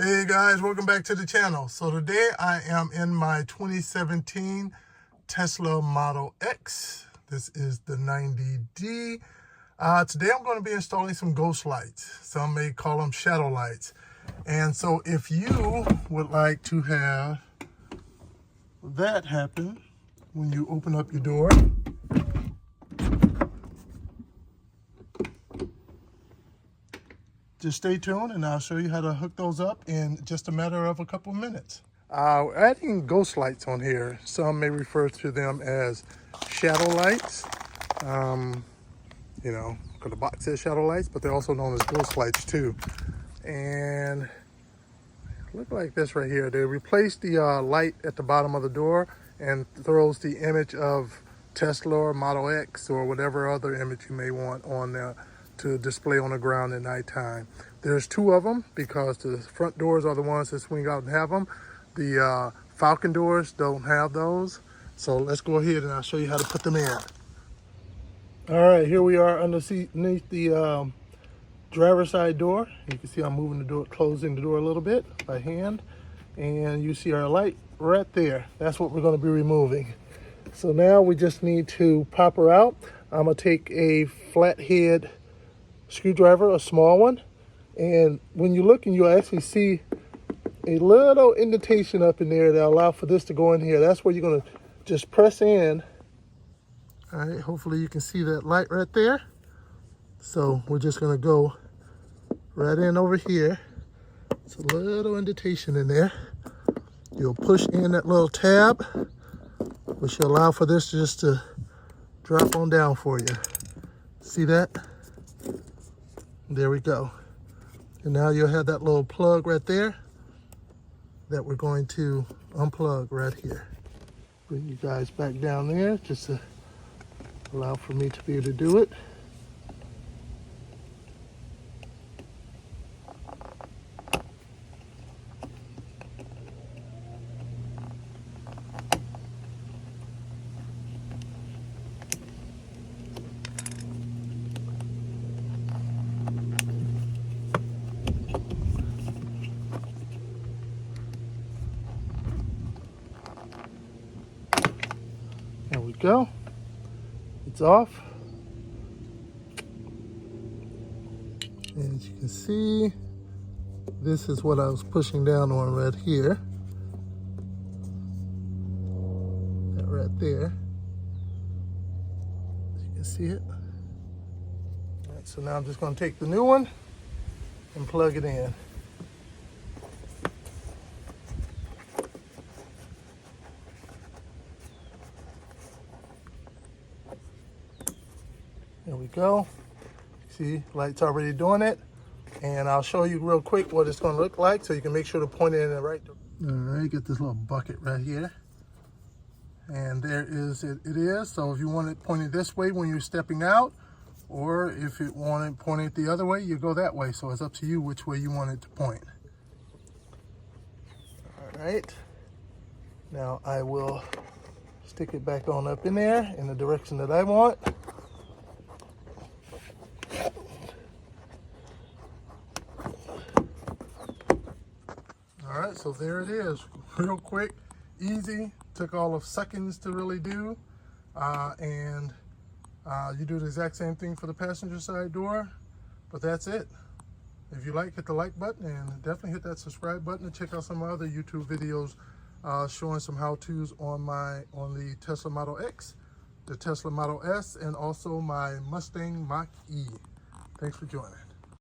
Hey guys, welcome back to the channel. So today I am in my 2017 Tesla Model X. This is the 90D. Today I'm going to be installing some ghost lights. Some may call them shadow lights. And so if you would like to have that happen when you open up your door, just stay tuned and I'll show you how to hook those up in just a matter of a couple of minutes. Adding ghost lights on here, some may refer to them as shadow lights, you know, because the box says shadow lights, but they're also known as ghost lights too. And look like this right here. They replace the light at the bottom of the door and throws the image of Tesla or Model X or whatever other image you may want on there to display on the ground at nighttime. There's two of them because the front doors are the ones that swing out and have them. The Falcon doors don't have those. So let's go ahead and I'll show you how to put them in. All right, here we are underneath the driver's side door. You can see I'm moving the door, closing the door a little bit by hand. And you see our light right there. That's what we're going to be removing. So now we just need to pop her out. I'm going to take a flathead screwdriver, a small one, and when you look and you'll actually see a little indentation up in there that allow for this to go in here. That's where you're going to just press in. All right, hopefully you can see that light right there. So we're just going to go right in over here. It's a little indentation in there. You'll push in that little tab, which will allow for this just to drop on down for you. See that? There we go. And now you'll have that little plug right there that we're going to unplug right here. Bring you guys back down there just to allow for me to be able to do it. There we go. It's off. And as you can see, this is what I was pushing down on right here. That right there. You can see it. All right, so now I'm just going to take the new one and plug it in. There we go. See, light's already doing it. And I'll show you real quick what it's going to look like so you can make sure to point it in the right direction. All right, get this little bucket right here. And there is it is. So if you want it pointed this way when you're stepping out, or if you want it pointed the other way, you go that way. So it's up to you which way you want it to point. All right. Now I will stick it back on up in there in the direction that I want. All right, so there it is. Real quick, easy. Took all of seconds to really do. You do the exact same thing for the passenger side door, but that's it. If you like, hit the like button and definitely hit that subscribe button to check out some other YouTube videos showing some how-tos on the Tesla Model X, the Tesla Model S, and also my Mustang Mach-E. Thanks for joining.